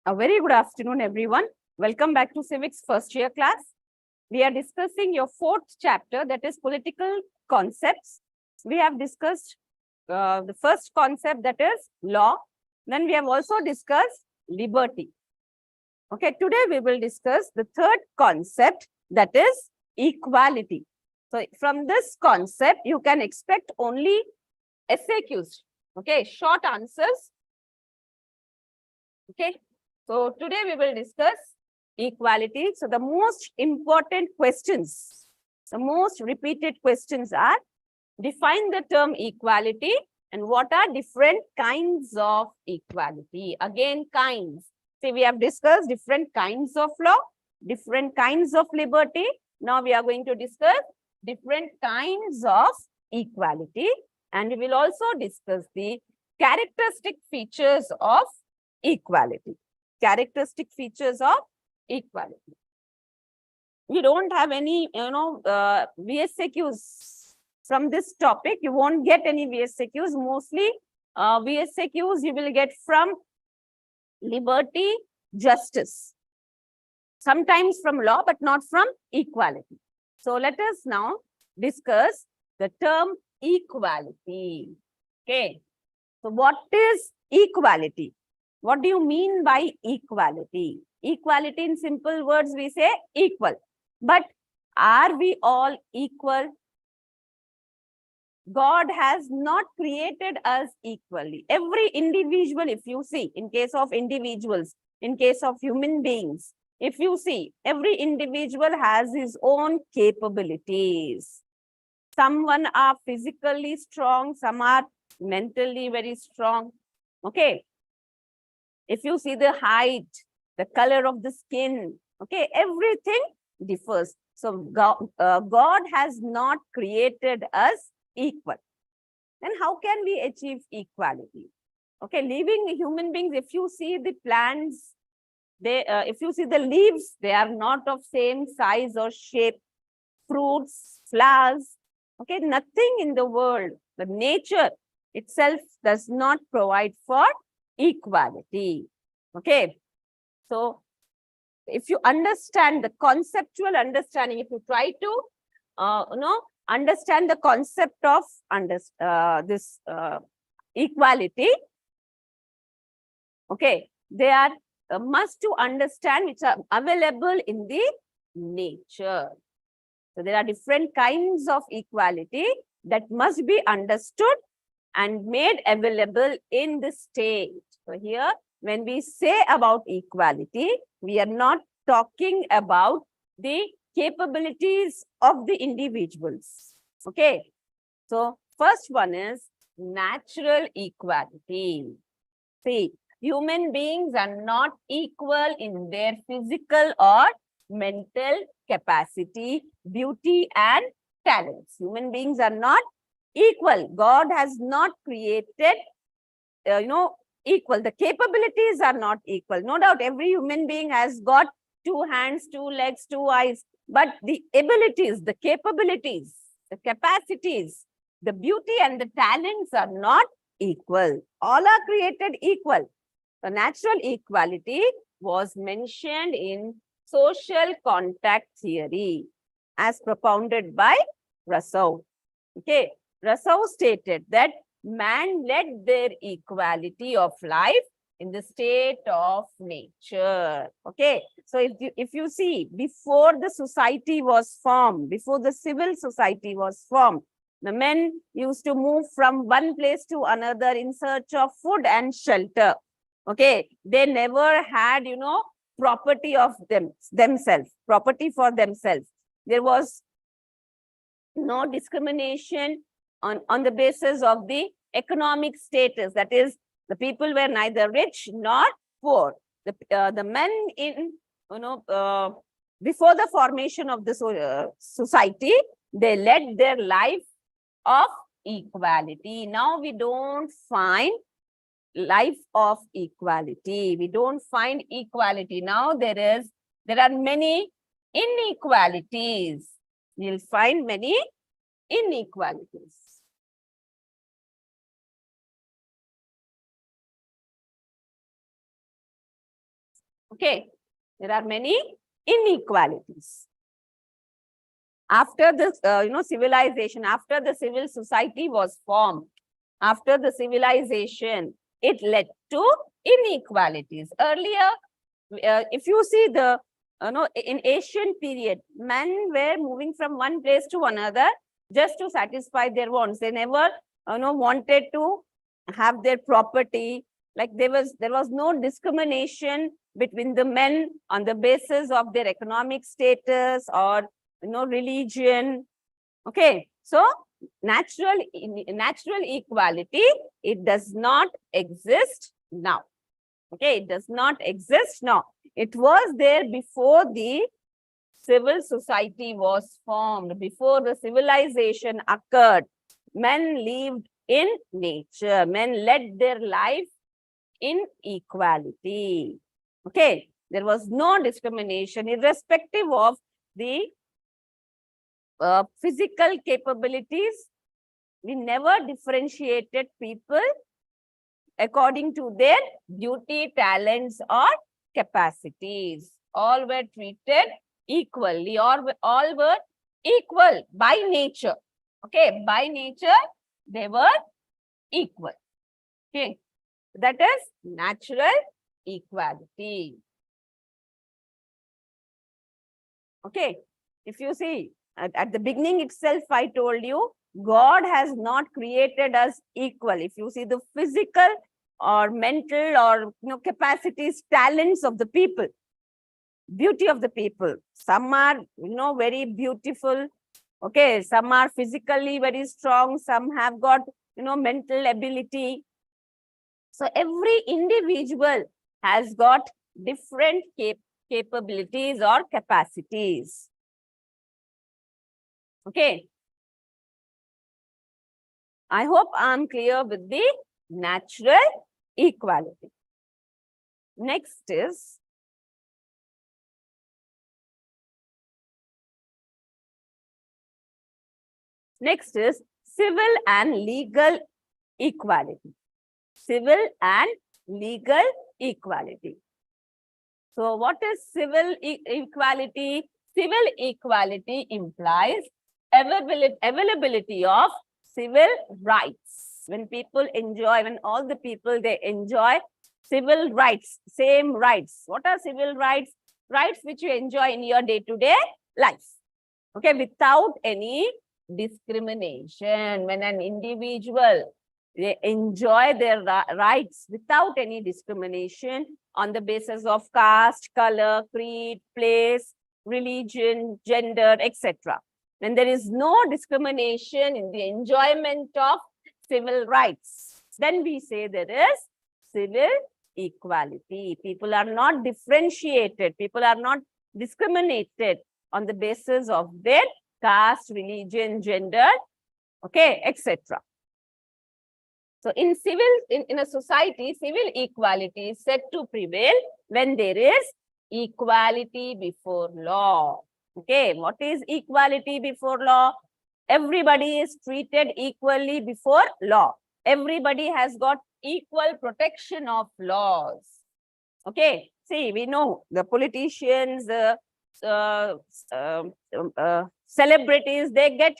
A very good afternoon, everyone. Welcome back to Civics first year class. We are discussing your fourth chapter, that is political concepts. We have discussed the first concept, that is law. Then we have also discussed liberty. Okay, today we will discuss the third concept, that is equality. So from this concept, you can expect only FAQs. Okay, short answers. Okay. So today we will discuss equality. So the most important questions, the most repeated questions are: define the term equality and what are different kinds of equality. Again, kinds. See, we have discussed different kinds of law, different kinds of liberty. Now we are going to discuss different kinds of equality, and we will also discuss the characteristic features of equality. Characteristic features of equality. We don't have any, VSAQs from this topic. You won't get any VSAQs. Mostly VSAQs you will get from liberty, justice. Sometimes from law, but not from equality. So let us now discuss the term equality. Okay. So what is equality? What do you mean by equality? Equality, in simple words, we say equal. But are we all equal? God has not created us equally. Every individual, if you see, in case of individuals, in case of human beings, if you see, every individual has his own capabilities. Someone are physically strong, some are mentally very strong. Okay. If you see the height, the color of the skin, okay, everything differs. So God has not created us equal. Then how can we achieve equality? Okay, living human beings, if you see the plants, if you see the leaves, they are not of same size or shape. Fruits, flowers, okay, nothing in the world, the nature itself does not provide for equality. Okay. So if you understand the conceptual understanding, if you try to understand the concept of this equality, okay, they are must to understand which are available in the nature. So there are different kinds of equality that must be understood and made available in the state. So here, when we say about equality, we are not talking about the capabilities of the individuals. Okay. So first one is natural equality. See, human beings are not equal in their physical or mental capacity, beauty, and talents. Human beings are not equal. God has not created, equal. The capabilities are not equal. No doubt, every human being has got 2 hands, 2 legs, 2 eyes. But the abilities, the capabilities, the capacities, the beauty and the talents are not equal. All are created equal. The natural equality was mentioned in social contact theory as propounded by Rousseau. Okay, Rousseau stated that man led their equality of life in the state of nature. Okay, so if you see, before the society was formed, before the civil society was formed, the men used to move from one place to another in search of food and shelter. Okay, they never had, property of themselves, property for themselves. There was no discrimination on the basis of the economic status. That is, the people were neither rich nor poor. The men in, before the formation of the society, they led their life of equality. Now we don't find life of equality. We don't find equality. Now there are many inequalities. You'll find many inequalities. Okay, there are many inequalities. After this, civilization, after the civil society was formed, after the civilization, it led to inequalities. Earlier, if you see the, in ancient period, men were moving from one place to another just to satisfy their wants. They never, wanted to have their property. Like there was no discrimination between the men on the basis of their economic status or religion. Okay, so natural equality, it does not exist now. Okay, it does not exist now. It was there before the civil society was formed, before the civilization occurred. Men lived in nature. Men led their life in equality. Okay, there was no discrimination irrespective of the physical capabilities. We never differentiated people according to their duty, talents, or capacities. All were treated equally, or all were equal by nature. Okay, by nature, they were equal. Okay, that is natural equality. Okay, if you see, at the beginning itself, I told you, God has not created us equal. If you see the physical or mental or capacities, talents of the people, beauty of the people, some are very beautiful. Okay, some are physically very strong, some have got mental ability. So every individual has got different capabilities or capacities. Okay, I hope I'm clear with the natural equality. Next is civil and legal equality. Civil and legal equality. So what is civil equality? Civil equality implies availability of civil rights. When people enjoy, when all the people, they enjoy civil rights, same rights. What are civil rights? Rights which you enjoy in your day-to-day life. Okay, without any discrimination. When an individual, they enjoy their rights without any discrimination on the basis of caste, color, creed, place, religion, gender, etc. When there is no discrimination in the enjoyment of civil rights, then we say there is civil equality. People are not differentiated. People are not discriminated on the basis of their caste, religion, gender, okay, etc. So in a society, civil equality is said to prevail when there is equality before law. Okay, what is equality before law? Everybody is treated equally before law. Everybody has got equal protection of laws. Okay, see, we know the politicians, celebrities, they get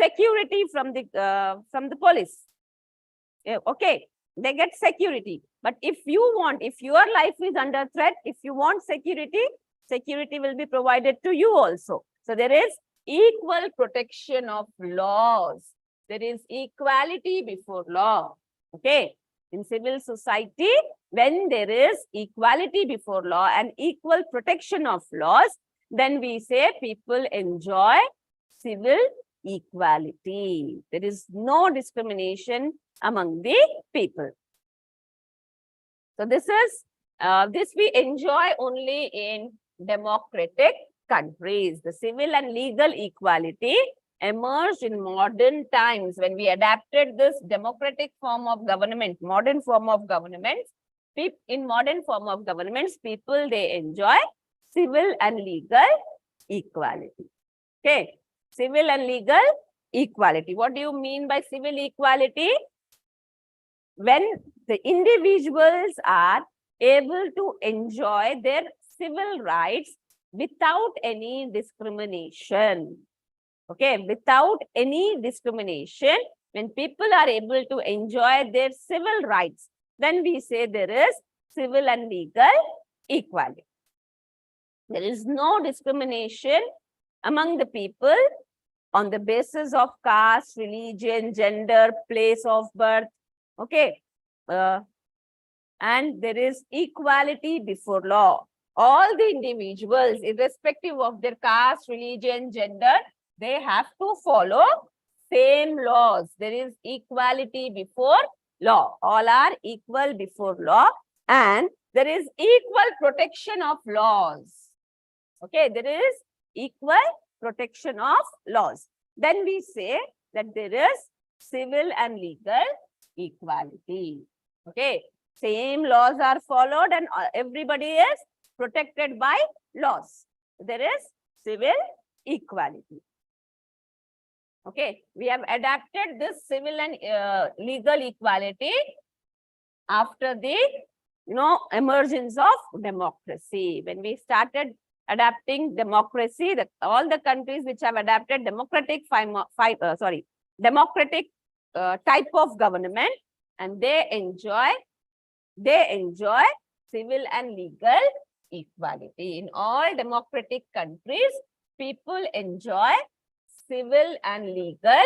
security from the police. Okay, they get security. But if you want, if your life is under threat, if you want security, security will be provided to you also. So there is equal protection of laws. There is equality before law. Okay, in civil society, when there is equality before law and equal protection of laws, then we say people enjoy civil equality. There is no discrimination among the people. So this we enjoy only in democratic countries. The civil and legal equality emerged in modern times when we adapted this democratic form of government, modern form of governments. In modern form of governments, people, they enjoy civil and legal equality. Okay, civil and legal equality. What do you mean by civil equality? When the individuals are able to enjoy their civil rights without any discrimination. Okay, without any discrimination, when people are able to enjoy their civil rights, then we say there is civil and legal equality. There is no discrimination among the people on the basis of caste, religion, gender, place of birth. Okay. And there is equality before law. All the individuals, irrespective of their caste, religion, gender, they have to follow same laws. There is equality before law. All are equal before law, and there is equal protection of laws. Okay, there is equal protection of laws. Then we say that there is civil and legal equality. Okay, same laws are followed and everybody is protected by laws. There is civil equality. Okay, we have adapted this civil and legal equality after the emergence of democracy. When we started adapting democracy, all the countries which have adapted democratic democratic type of government, and they enjoy civil and legal equality. In all democratic countries, people enjoy civil and legal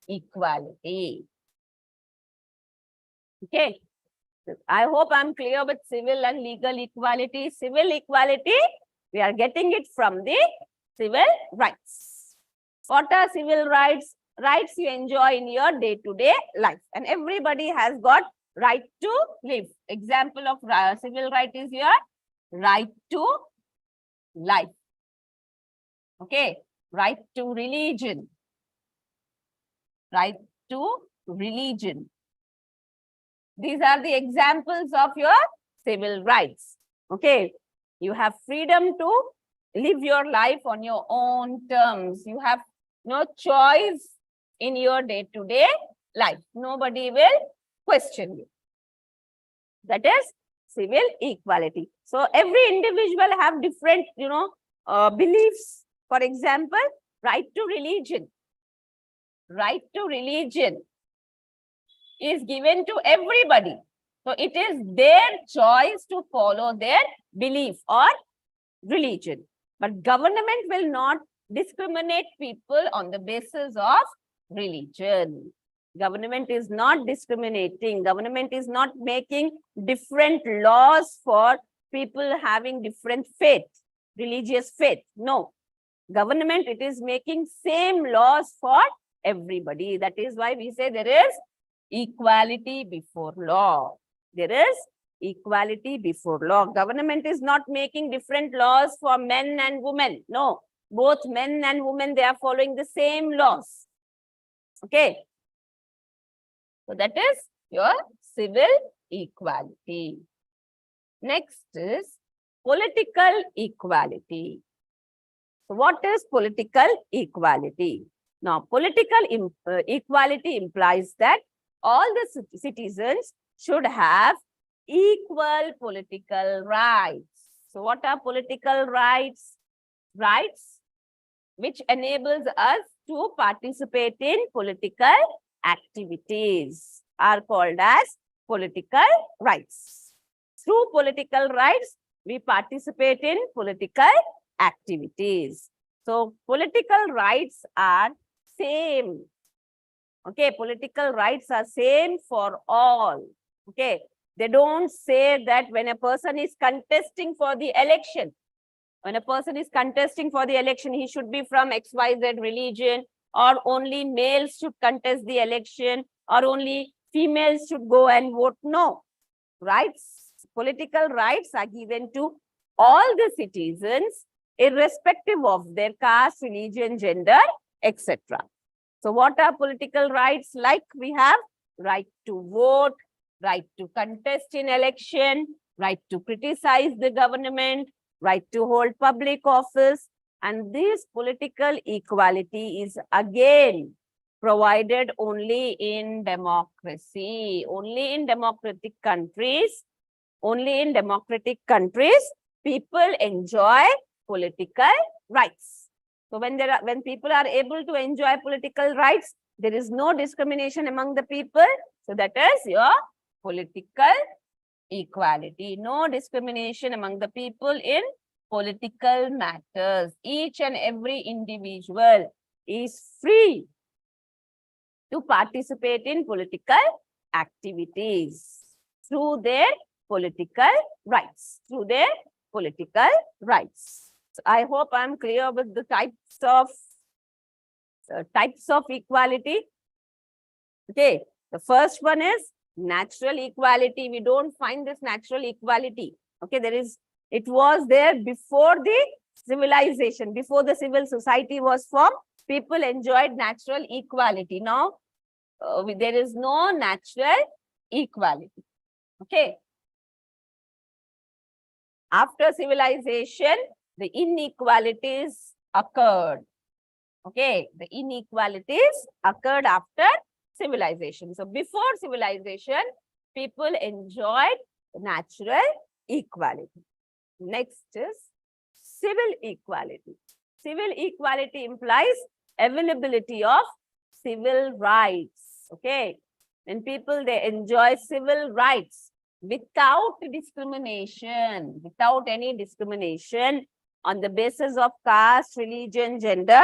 equality. Okay. I hope I'm clear with civil and legal equality. Civil equality, we are getting it from the civil rights. What are civil rights? Rights you enjoy in your day-to-day life. And everybody has got right to live. Example of civil right is your right to life. Okay. Right to religion. Right to religion. These are the examples of your civil rights. Okay. You have freedom to live your life on your own terms. You have no choice in your day-to-day life. Nobody will question you. That is civil equality. So every individual have different, beliefs. For example, right to religion. Right to religion is given to everybody. So it is their choice to follow their belief or religion. But government will not discriminate people on the basis of religion. Government is not discriminating. Government is not making different laws for people having different faith, religious faith. No. Government, it is making same laws for everybody. That is why we say there is equality before law. There is equality before law. Government is not making different laws for men and women. No, both men and women, they are following the same laws. Okay. So that is your civil equality. Next is political equality. So what is political equality? Now, political equality implies that all the citizens should have equal political rights. So what are political rights? Rights which enables us to participate in political activities are called as political rights. Through political rights, we participate in political activities. So political rights are same. Okay, political rights are same for all. Okay, they don't say that when a person is contesting for the election, he should be from XYZ religion, or only males should contest the election, or only females should go and vote. No. Rights, political rights are given to all the citizens, irrespective of their caste, religion, gender, etc. So what are political rights? Like we have right to vote, right to contest in election, right to criticize the government, right to hold public office. And this political equality is again provided only in democracy. Only in democratic countries only in democratic countries, people enjoy political rights. So when people are able to enjoy political rights, there is no discrimination among the people. So that is your political equality. No discrimination among the people in political matters. Each and every individual is free to participate in political activities through their political rights. Through their political rights. So I hope I'm clear with the types of equality. Okay, the first one is natural equality. We don't find this natural equality. Okay, it was there before the civilization, before the civil society was formed. People enjoyed natural equality. Now, there is no natural equality. Okay. After civilization, the inequalities occurred. Okay, the inequalities occurred after civilization. So before civilization, people enjoyed natural equality. Next is civil equality. Civil equality implies availability of civil rights. Okay, and people, they enjoy civil rights without discrimination, without any discrimination on the basis of caste, religion, gender,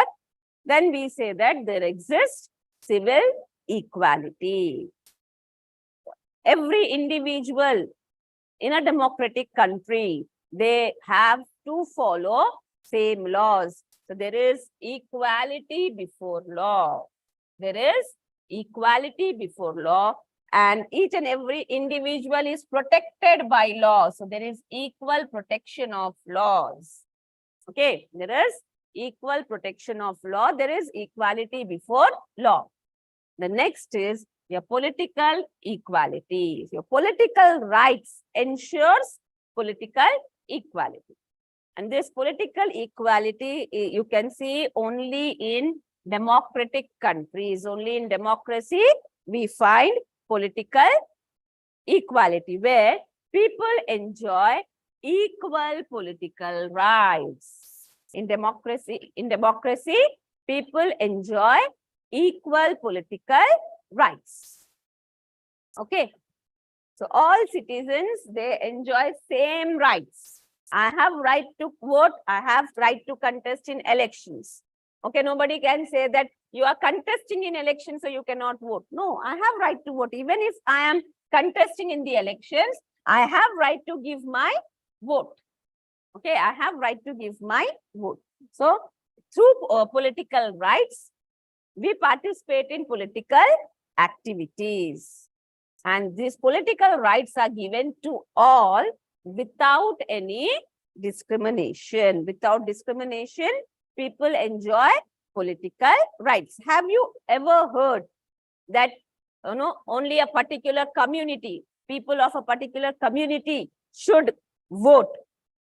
then we say that there exists civil equality. Every individual in a democratic country, they have to follow same laws. So there is equality before law. There is equality before law, and each and every individual is protected by law. So there is equal protection of laws. Okay, there is equal protection of law. There is equality before law. The next is your political equality. Your political rights ensures political equality. And this political equality, you can see only in democratic countries. Only in democracy, we find political equality, where people enjoy equal political rights. In democracy, people enjoy equal political rights. Okay. So all citizens, they enjoy same rights. I have right to vote. I have right to contest in elections. Okay, nobody can say that you are contesting in elections, so you cannot vote. No, I have right to vote. Even if I am contesting in the elections, I have right to give my vote. Okay, I have right to give my vote. So through political rights, we participate in political activities. And these political rights are given to all without any discrimination. Without discrimination, people enjoy political rights. Have you ever heard that only a particular community, people of a particular community should vote,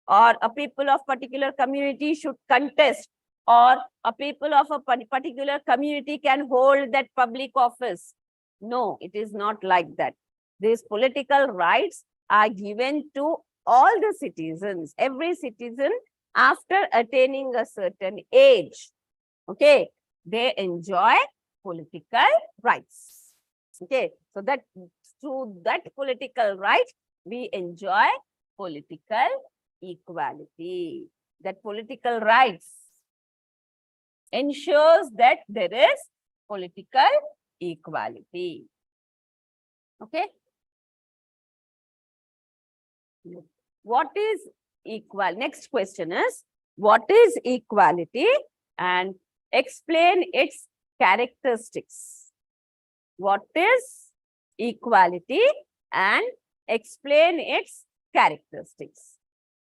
or a people of particular community should contest, or a people of a particular community can hold that public office? No, it is not like that. These political rights are given to all the citizens. Every citizen, after attaining a certain age, okay, they enjoy political rights. Okay, so that through that political right, we enjoy political equality. That political rights ensures that there is political equality. Okay. What is equal? Next question is, what is equality, and explain its characteristics. What is equality, and explain its characteristics.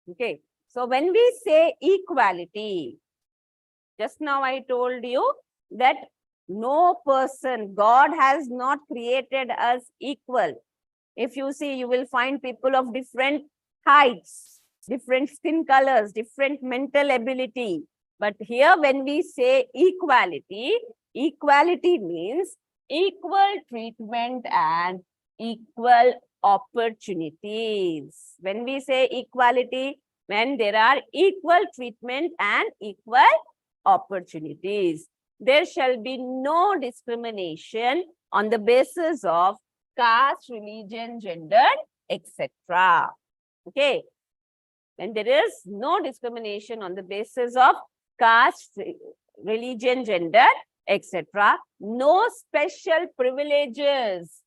Okay. So when we say equality, just now I told you that no person, God has not created us equal. If you see, you will find people of different heights, different skin colors, different mental ability. But here when we say equality, equality means equal treatment and equal opportunities. When we say equality, when there are equal treatment and equal opportunities. There shall be no discrimination on the basis of caste, religion, gender, etc. Okay. When there is no discrimination on the basis of caste, religion, gender, etc., no special privileges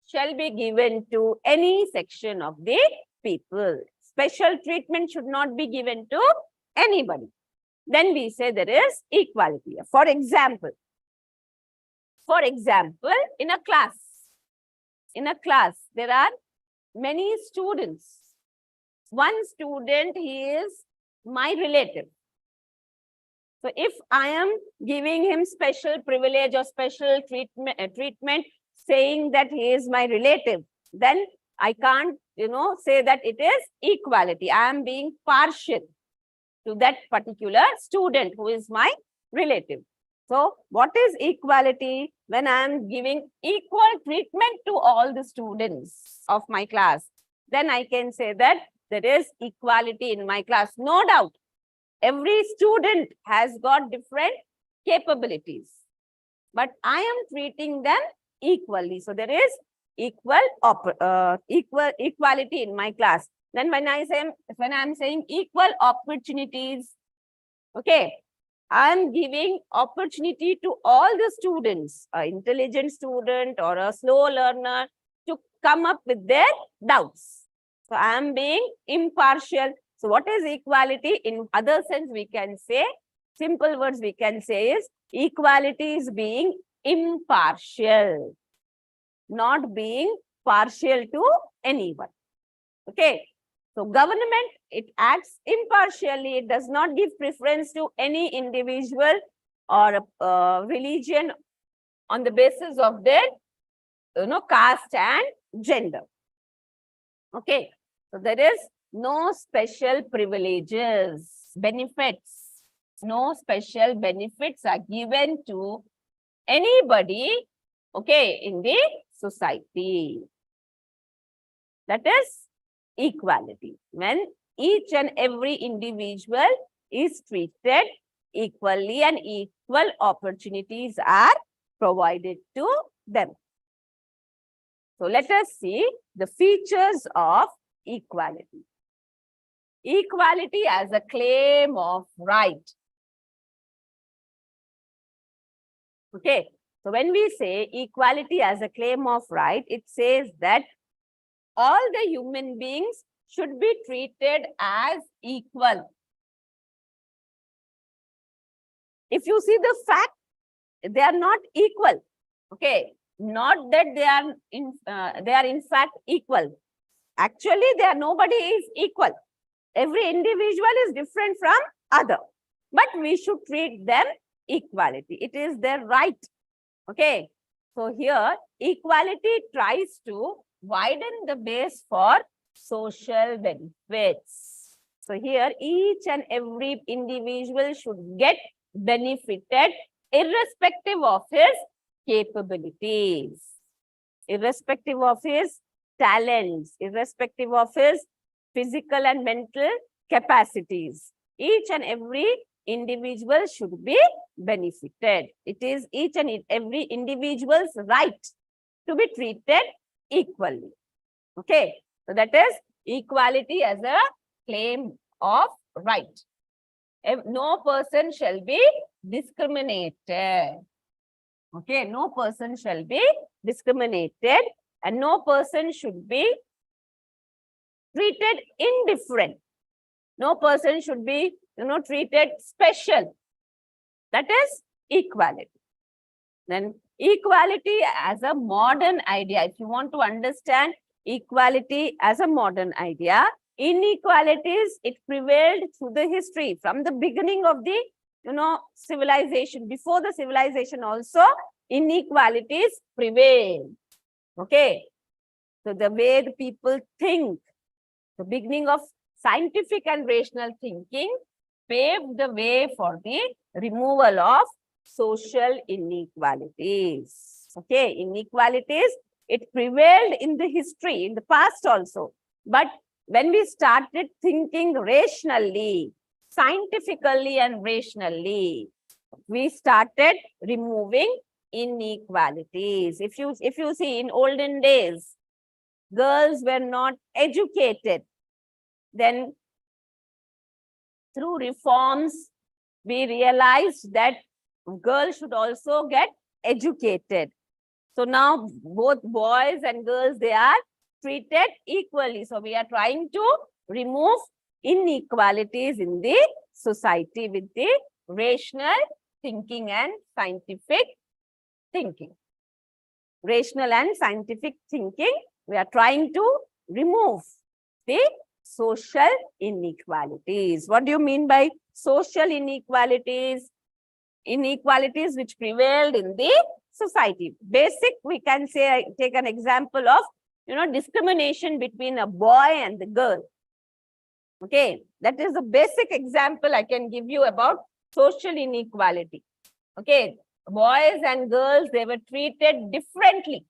shall be given to any section of the people. Special treatment should not be given to anybody. Then we say there is equality. For example, in a class, there are many students. One student, he is my relative. So if I am giving him special privilege or special treatment, saying that he is my relative, then I can't, say that it is equality. I am being partial to that particular student who is my relative. So what is equality? When I am giving equal treatment to all the students of my class, then I can say that there is equality in my class. No doubt, every student has got different capabilities, but I am treating them equally. So there is equality in my class. Then when I am saying equal opportunities, okay, I am giving opportunity to all the students, an intelligent student or a slow learner, to come up with their doubts. So I am being impartial. So what is equality? In other sense, we can say, simple words we can say is, equality is being impartial, not being partial to anyone. Okay. So government, it acts impartially. It does not give preference to any individual or religion on the basis of their, caste and gender. Okay. So there is no special privileges, benefits. No special benefits are given to anybody, okay, in the society. That is equality. When each and every individual is treated equally and equal opportunities are provided to them. So let us see the features of equality. Equality as a claim of right. Okay. So when we say equality as a claim of right, it says that all the human beings should be treated as equal. If you see the fact, they are not equal. Okay, not that they are in fact equal. Actually, nobody is equal. Every individual is different from other, but we should treat them equality. It is their right. Okay, so here equality tries to widen the base for social benefits. So here each and every individual should get benefited irrespective of his capabilities, irrespective of his talents, irrespective of his physical and mental capacities. Each and every individual should be benefited. It is each and every individual's right to be treated equally. Okay, so that is equality as a claim of right. No person shall be discriminated. Okay, no person shall be discriminated, and no person should be treated indifferent. No person should be, treated special. That is equality. Then equality as a modern idea. If you want to understand equality as a modern idea, inequalities, it prevailed through the history from the beginning of the, civilization. Before the civilization also, inequalities prevail. Okay. So the way the people think, the beginning of scientific and rational thinking paved the way for the removal of social inequalities. Okay, inequalities, It prevailed in the history, in the past also. But when we started thinking rationally, scientifically and rationally, we started removing inequalities. If you see, in olden days, girls were not educated. Then through reforms, we realized that girls should also get educated. So now both boys and girls, they are treated equally. So we are trying to remove inequalities in the society with the rational thinking and scientific thinking. Rational and scientific thinking, we are trying to remove the social inequalities. What do you mean by social inequalities? Inequalities which prevailed in the society. Basic, we can say, take an example of, discrimination between a boy and the girl. Okay, that is a basic example I can give you about social inequality. Okay, boys and girls, they were treated differently.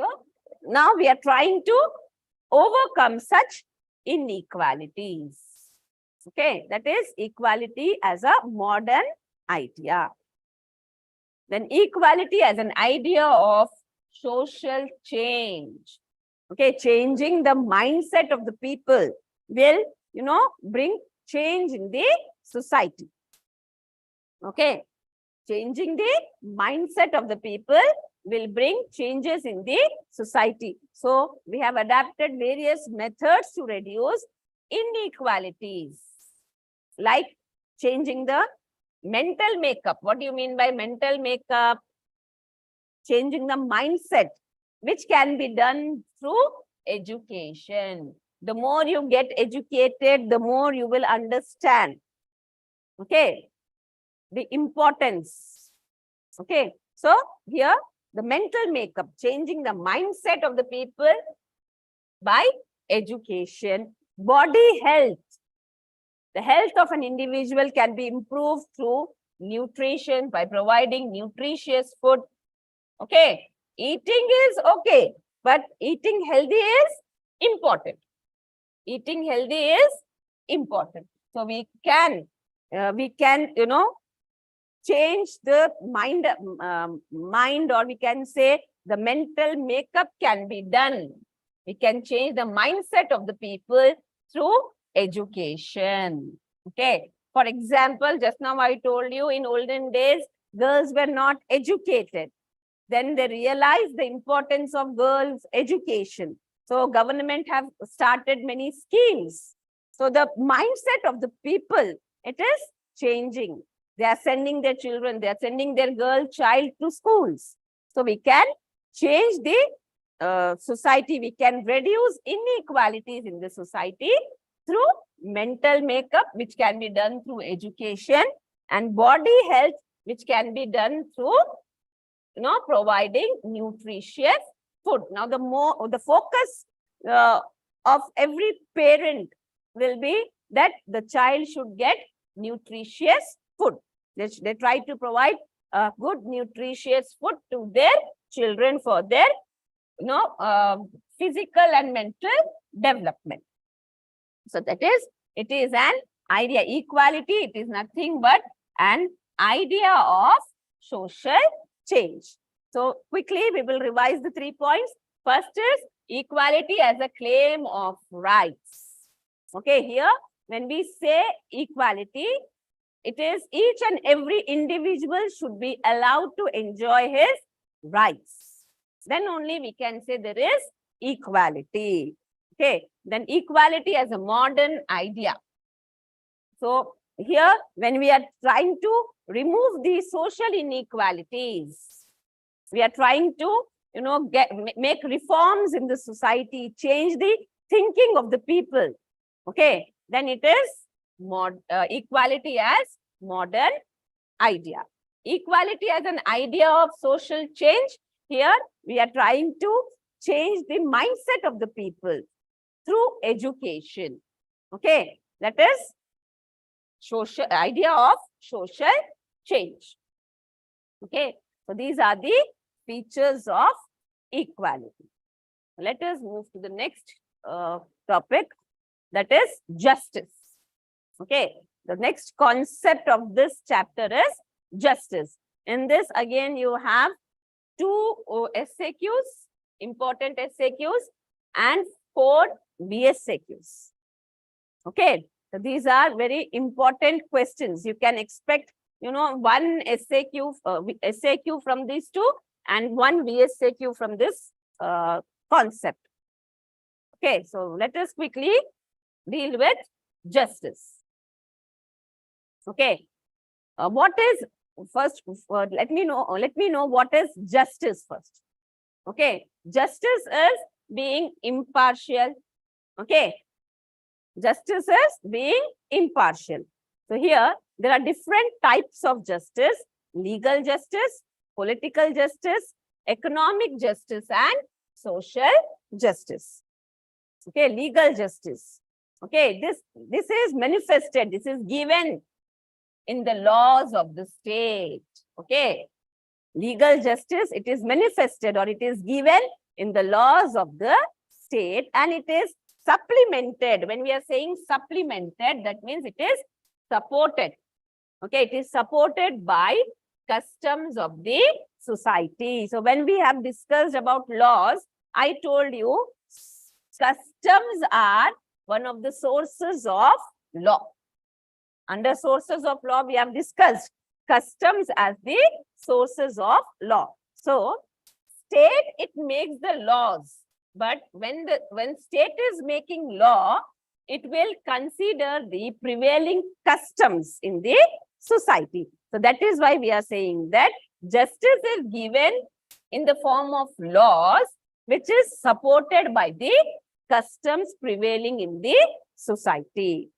So now we are trying to overcome such inequalities. Okay, that is equality as a modern idea. Then equality as an idea of social change. Okay, changing the mindset of the people will, bring change in the society. Okay, changing the mindset of the people will bring changes in the society. So we have adapted various methods to reduce inequalities, like changing the mental makeup. What do you mean by mental makeup? Changing the mindset, which can be done through education. The more you get educated, the more you will understand, okay, the importance. Okay, so here the mental makeup, changing the mindset of the people by education. Body health. The health of an individual can be improved through nutrition, by providing nutritious food. Okay, eating is okay, but eating healthy is important. Eating healthy is important. So we can, change the mind, or we can say the mental makeup can be done. We can change the mindset of the people through education. Okay. For example, just now I told you, in olden days, girls were not educated. Then they realized the importance of girls' education. So government have started many schemes. So the mindset of the people, it is changing. They are sending their children, they are sending their girl child to schools. So we can change the society. We can reduce inequalities in the society through mental makeup, which can be done through education, and body health, which can be done through, providing nutritious food. Now, the focus of every parent will be that the child should get nutritious food. They try to provide good nutritious food to their children for their, physical and mental development. So it is an idea. Equality, it is nothing but an idea of social change. So quickly, we will revise the 3 points. First is equality as a claim of rights. Okay, here, when we say equality, it is each and every individual should be allowed to enjoy his rights. Then only we can say there is equality. Okay, then equality as a modern idea. So here, when we are trying to remove these social inequalities, we are trying to, make reforms in the society, change the thinking of the people. Okay, then it is equality as modern idea. Equality as an idea of social change. Here, we are trying to change the mindset of the people through education. Okay, that is idea of social change. Okay, so these are the features of equality. Let us move to the next topic, that is justice. Okay, the next concept of this chapter is justice. In this, again, you have two SAQs, important SAQs, and 4 BSAQs. Okay, so these are very important questions. You can expect, one SAQ from these two and one BSAQ from this concept. Okay, so let us quickly deal with justice. Okay, what is first? Let me know what is justice first. Okay, justice is being impartial. Okay, justice is being impartial. So here there are different types of justice: legal justice, political justice, economic justice, and social justice. Okay, legal justice. Okay, this is manifested, this is given in the laws of the state. Okay, legal justice, it is manifested or it is given in the laws of the state, and it is supplemented. When we are saying supplemented, that means it is supported. Okay, it is supported by customs of the society. So when we have discussed about laws, I told you customs are one of the sources of law. Under sources of law, we have discussed customs as the sources of law. So state, it makes the laws, but when state is making law, it will consider the prevailing customs in the society. So that is why we are saying that justice is given in the form of laws, which is supported by the customs prevailing in the society.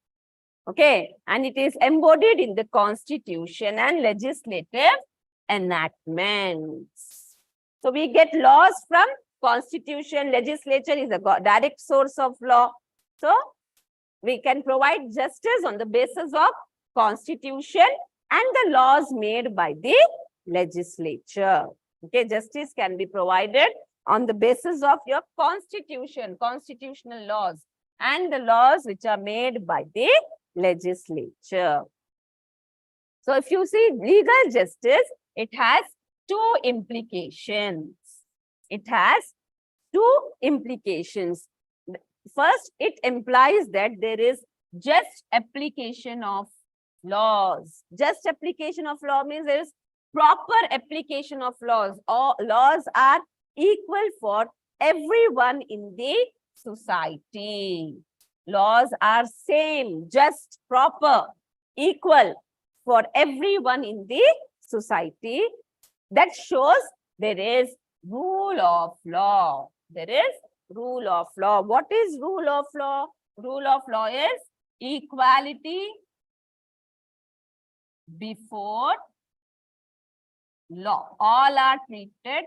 Okay, and it is embodied in the constitution and legislative enactments. So we get laws from constitution. Legislature is a direct source of law. So we can provide justice on the basis of constitution and the laws made by the legislature. Okay, justice can be provided on the basis of your constitution, constitutional laws, and the laws which are made by the legislature. So if you see legal justice, it has two implications. It has two implications. First, it implies that there is just application of laws. Just application of law means there is proper application of laws. All laws are equal for everyone in the society. Laws are same, just, proper, equal for everyone in the society. That shows there is rule of law. There is rule of law. What is rule of law? Rule of law is equality before law. All are treated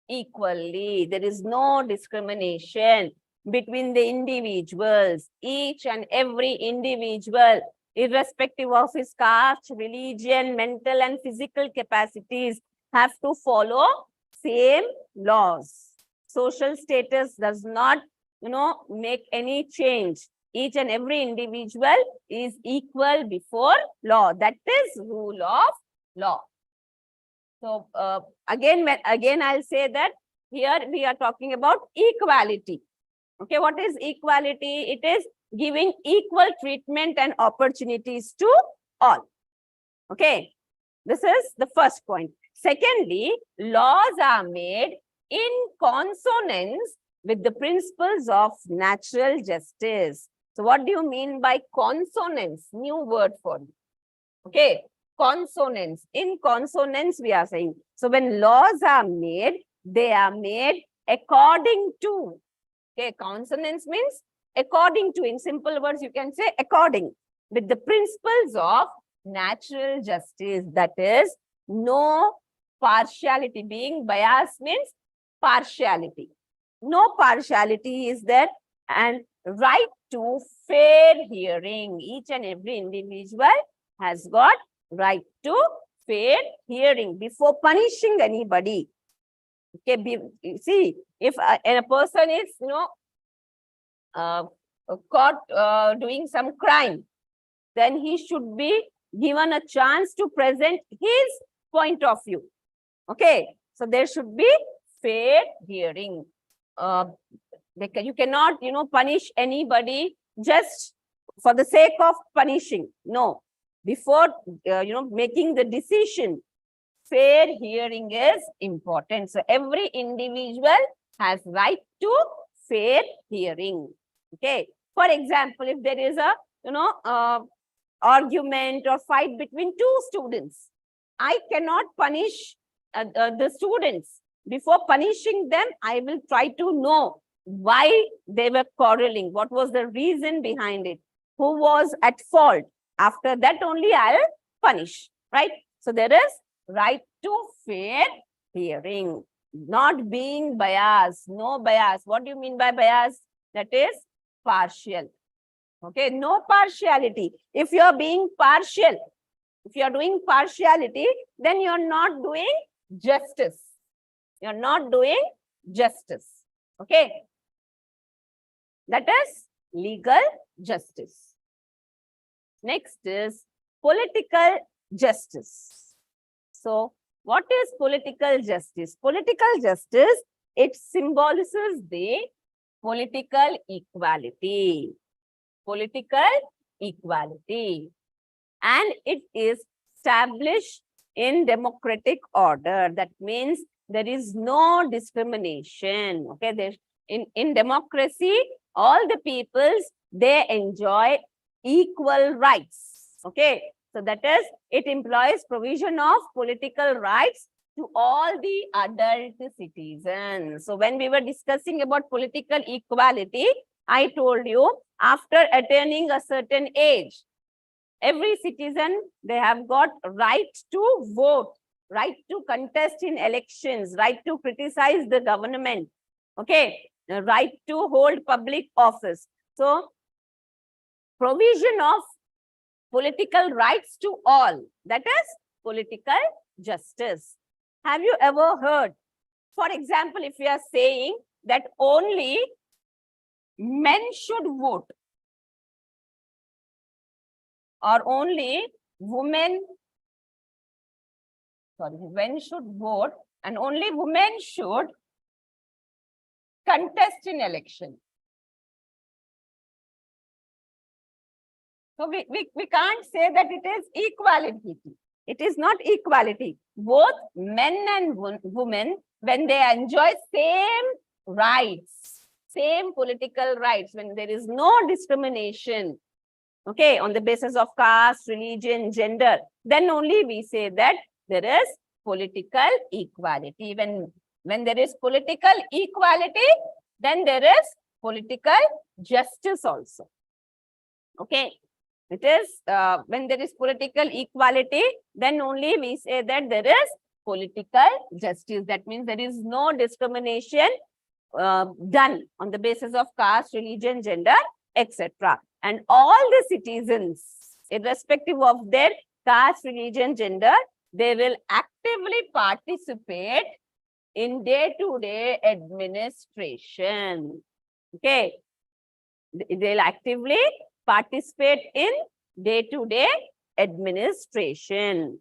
equally. There is no discrimination between the individuals. Each and every individual, irrespective of his caste, religion, mental and physical capacities, have to follow same laws. Social status does not, make any change. Each and every individual is equal before law. That is rule of law. So again, I'll say that here we are talking about equality. Okay, what is equality? It is giving equal treatment and opportunities to all. Okay, this is the first point. Secondly, laws are made in consonance with the principles of natural justice. So what do you mean by consonance? New word for you. Okay, consonance. In consonance, we are saying. So when laws are made, they are made according to. Okay, consonance means according to. In simple words, you can say according with the principles of natural justice. That is, no partiality. Being biased means partiality. No partiality is there, and right to fair hearing. Each and every individual has got right to fair hearing before punishing anybody. Okay, see, if a person is, caught doing some crime, then he should be given a chance to present his point of view. Okay, so there should be fair hearing. You cannot, punish anybody just for the sake of punishing. No, before, making the decision, fair hearing is important. So every individual has right to fair hearing. Okay. For example, if there is a, argument or fight between two students, I cannot punish the students. Before punishing them, I will try to know why they were quarreling. What was the reason behind it? Who was at fault? After that only I'll punish, right? So there is right to fair hearing, not being biased, no bias. What do you mean by bias? That is partial. Okay, no partiality. If you're being partial, if you're doing partiality, then you're not doing justice. You're not doing justice. Okay. That is legal justice. Next is political justice. So, what is political justice? Political justice, it symbolizes the political equality. Political equality. And it is established in democratic order. That means there is no discrimination. Okay, in democracy, all the peoples, they enjoy equal rights. Okay, so that is, it employs provision of political rights to all the adult citizens. So when we were discussing about political equality, I told you, after attaining a certain age, every citizen, they have got right to vote, right to contest in elections, right to criticize the government, okay, right to hold public office. So, provision of political rights to all, that is political justice. Have you ever heard, for example, if we are saying that only men should vote, or only men should vote, and only women should contest in election. So we can't say that it is equality. It is not equality. Both men and women, when they enjoy same rights, same political rights, when there is no discrimination, okay, on the basis of caste, religion, gender, then only we say that there is political equality. When there is political equality, then there is political justice also. Okay, it is when there is political equality, then only we say that there is political justice. That means there is no discrimination done on the basis of caste, religion, gender, etc. And all the citizens, irrespective of their caste, religion, gender, they will actively participate in day-to-day administration. Okay, they'll actively participate in day-to-day administration.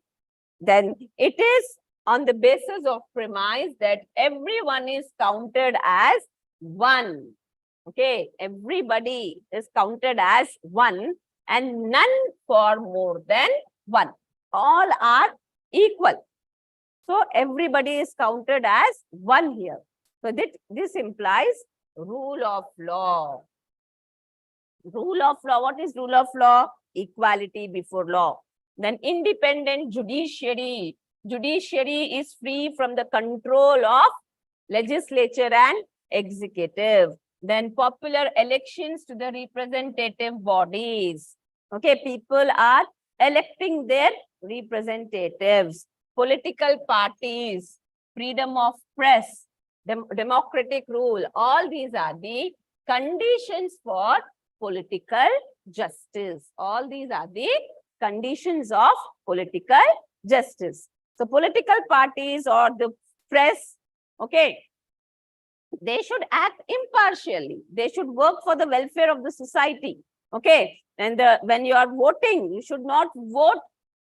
Then it is on the basis of premise that everyone is counted as one. Okay, everybody is counted as one and none for more than one. All are equal. So everybody is counted as one here. So this implies rule of law. Rule of law. What is rule of law? Equality before law. Then independent judiciary. Judiciary is free from the control of legislature and executive. Then popular elections to the representative bodies. Okay, people are electing their representatives. Political parties, freedom of press, democratic rule. All these are the conditions for political justice. All these are the conditions of political justice. So political parties or the press, okay, they should act impartially. They should work for the welfare of the society. Okay. And when you are voting, you should not vote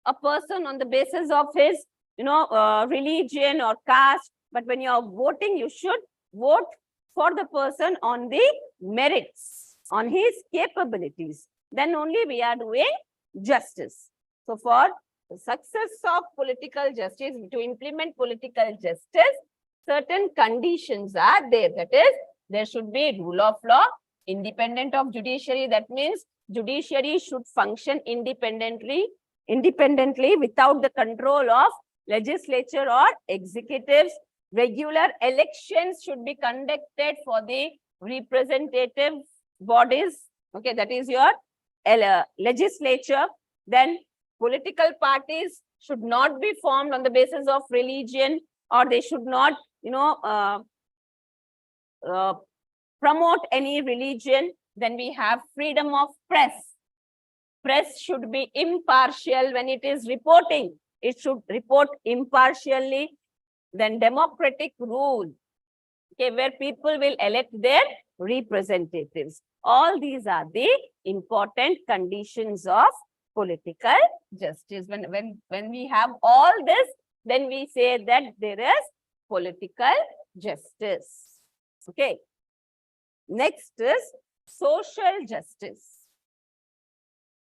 a person on the basis of his, religion or caste. But when you are voting, you should vote for the person on the merits, on his capabilities. Then only we are doing justice. So for the success of political justice, to implement political justice, certain conditions are there. That is, there should be rule of law, independent of judiciary. That means judiciary should function independently without the control of legislature or executives. Regular elections should be conducted for the representative bodies. Okay, that is your legislature. Then political parties should not be formed on the basis of religion, or they should not, promote any religion. Then we have freedom of press. Press should be impartial when it is reporting. It should report impartially. Then democratic rule, okay, where people will elect their representatives. All these are the important conditions of political justice. When we have all this, then we say that there is political justice. Okay. Next is social justice.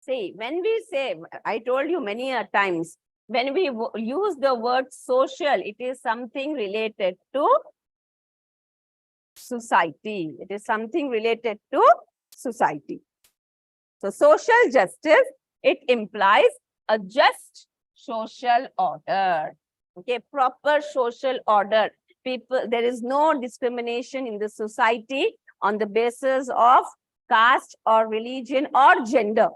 See, when we say, I told you many a times, when we use the word social, it is something related to society. It is something related to society. So social justice, it implies a just social order. Okay, proper social order. People, there is no discrimination in the society on the basis of caste or religion or gender.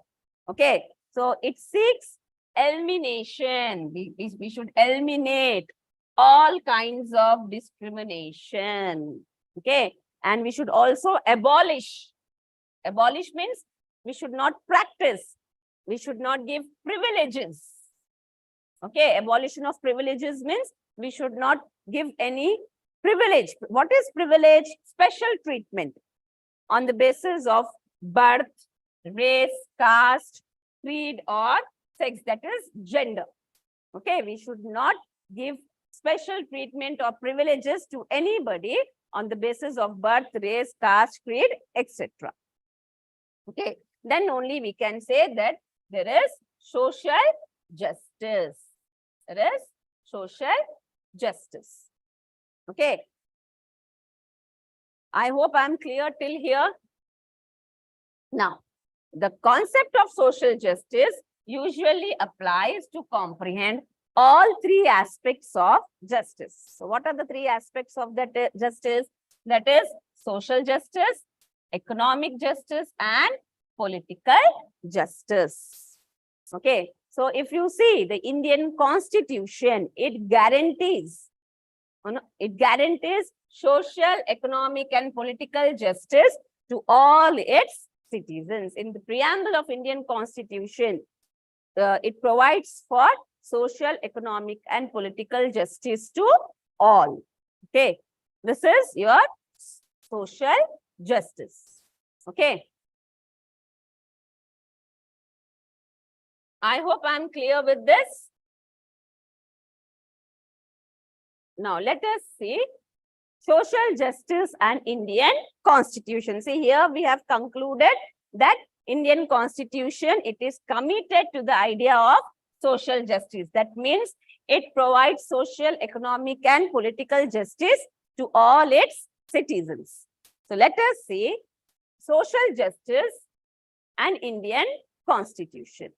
Okay, so it seeks elimination. We should eliminate all kinds of discrimination. Okay, and we should also abolish. Abolish means we should not practice. We should not give privileges. Okay, abolition of privileges means we should not give any privilege. What is privilege? Special treatment on the basis of birth, race, caste, creed, or sex, that is gender. Okay, we should not give special treatment or privileges to anybody on the basis of birth, race, caste, creed, etc. Okay, then only we can say that there is social justice. There is social justice. Okay. I hope I'm clear till here. Now, the concept of social justice usually applies to comprehend all three aspects of justice. So, what are the three aspects of that justice? That is social justice, economic justice, and political justice. Okay. So, if you see the Indian Constitution, it guarantees social, economic, and political justice to all its citizens. In the preamble of Indian Constitution, it provides for social, economic, and political justice to all. Okay, this is your social justice. Okay. I hope I'm clear with this. Now, let us see social justice and Indian Constitution. See, here we have concluded that Indian Constitution, it is committed to the idea of social justice. That means it provides social, economic, and political justice to all its citizens. So, let us see social justice and Indian Constitution.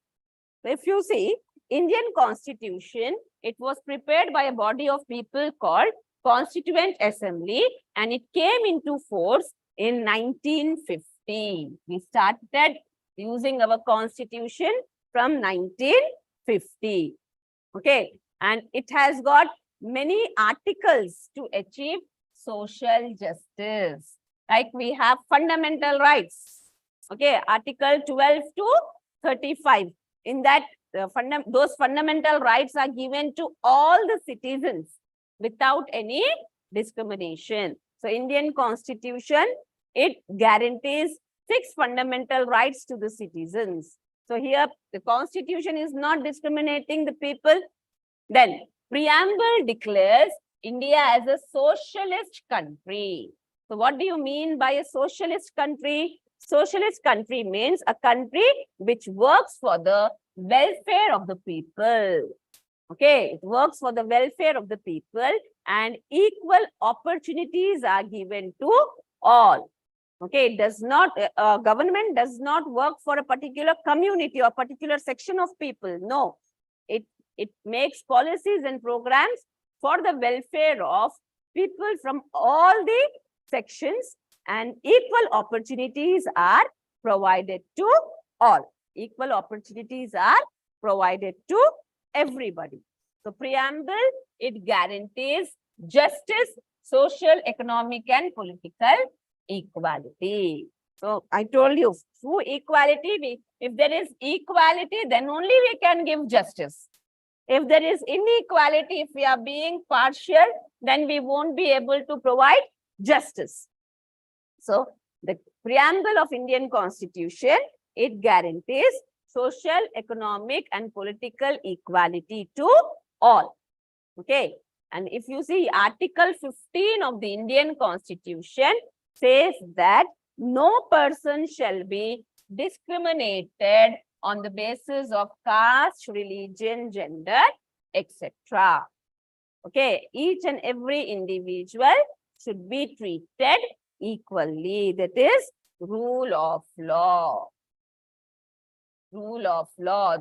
So, if you see Indian Constitution, it was prepared by a body of people called Constituent Assembly, and it came into force in 1950. We started using our Constitution from 1950. Okay, and it has got many articles to achieve social justice. Like we have fundamental rights. Okay, Article 12 to 35. In that, those fundamental rights are given to all the citizens without any discrimination. So Indian Constitution, it guarantees 6 fundamental rights to the citizens. So here the Constitution is not discriminating the people. Then preamble declares India as a socialist country. So what do you mean by a socialist country? Socialist country means a country which works for the welfare of the people. Okay, it works for the welfare of the people and equal opportunities are given to all. Okay, it does not, government does not work for a particular community or particular section of people. No, it makes policies and programs for the welfare of people from all the sections, and equal opportunities are provided to all. Equal opportunities are provided to everybody. So preamble, it guarantees justice, social, economic, and political equality. So I told you, through equality, if there is equality, then only we can give justice. If there is inequality, if we are being partial, then we won't be able to provide justice. So the preamble of Indian Constitution, it guarantees social, economic, and political equality to all. Okay. And if you see Article 15 of the Indian Constitution says that no person shall be discriminated on the basis of caste, religion, gender, etc. Okay, each and every individual should be treated equally. That is rule of law. Rule of law.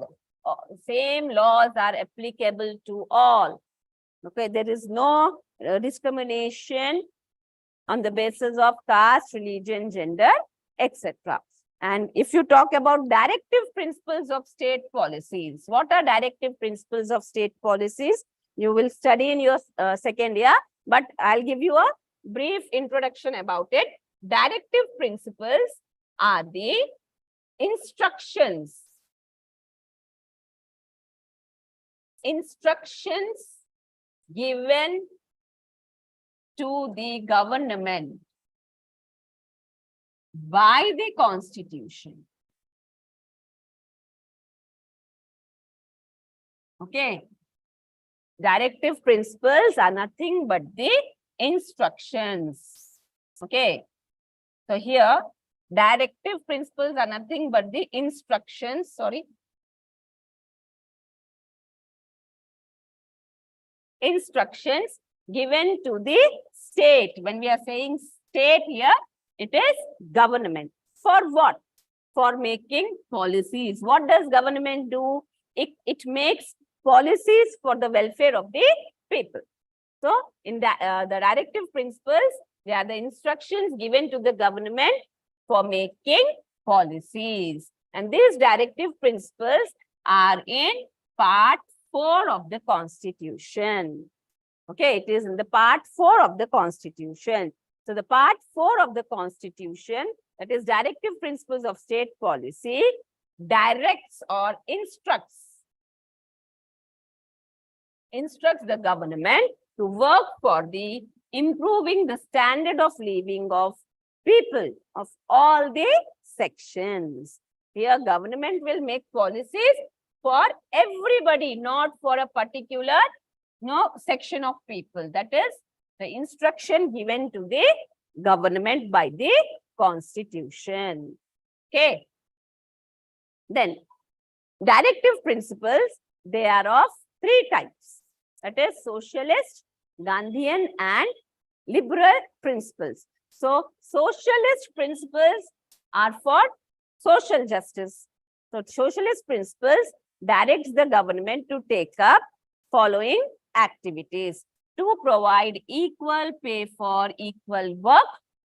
Same laws are applicable to all. Okay, there is no discrimination on the basis of caste, religion, gender, etc. And if you talk about directive principles of state policies, what are directive principles of state policies? You will study in your second year, but I'll give you a brief introduction about it. Directive principles are the instructions given to the government by the Constitution. Okay. Directive principles are nothing but the instructions. Okay. So here, directive principles are nothing but the instructions. Sorry. Instructions given to the state. When we are saying state here, it is government. For what? For making policies. What does government do? It makes policies for the welfare of the people. So, in the directive principles, they are the instructions given to the government for making policies. And these directive principles are in part 4 of the Constitution. Okay, it is in the part 4 of the Constitution. So the part 4 of the Constitution, that is directive principles of state policy, directs or instructs the government to work for the improving the standard of living of people of all the sections. Here government will make policies for everybody, not for a particular section of people. That is the instruction given to the government by the Constitution. Okay. Then directive principles, they are of 3 types. That is socialist, Gandhian, and liberal principles. So socialist principles are for social justice. So socialist principles directs the government to take up following activities: to provide equal pay for equal work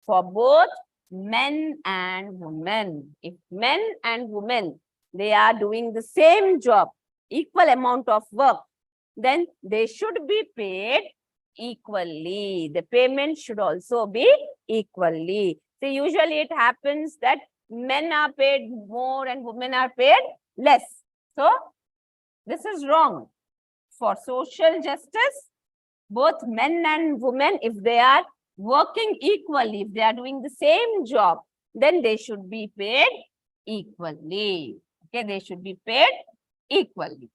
for both men and women. If men and women, they are doing the same job, equal amount of work, then they should be paid equally. The payment should also be equally. So usually it happens that men are paid more and women are paid less. So This is wrong. For social justice, both men and women, if they are working equally, if they are doing the same job, then they should be paid equally. Okay, they should be paid equally.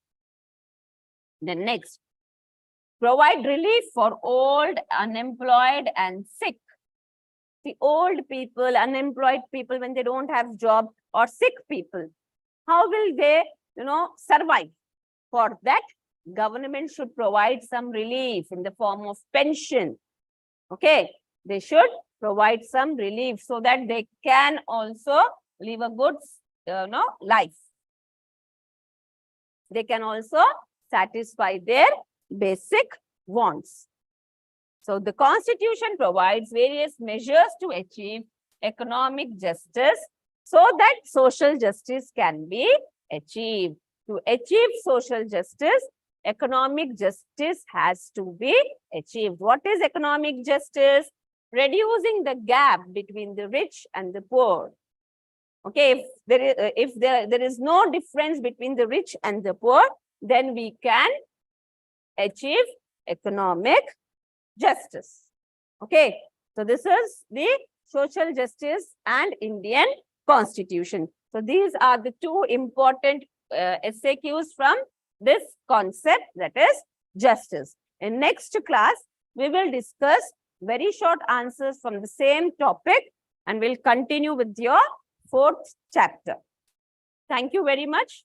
Then next, provide relief for old, unemployed, and sick. The old people, unemployed people, when they don't have job, or sick people, how will they, survive? For that, government should provide some relief in the form of pension. Okay, they should provide some relief so that they can also live a good, life. They can also satisfy their basic wants. So the Constitution provides various measures to achieve economic justice so that social justice can be achieved. To achieve social justice, economic justice has to be achieved. What is economic justice? Reducing the gap between the rich and the poor. Okay, if there is no difference between the rich and the poor, then we can achieve economic justice. Okay, so this is the social justice and Indian Constitution. So these are the two important SAQs from this concept, that is justice. In next class, we will discuss very short answers from the same topic and we'll continue with your 4th chapter. Thank you very much.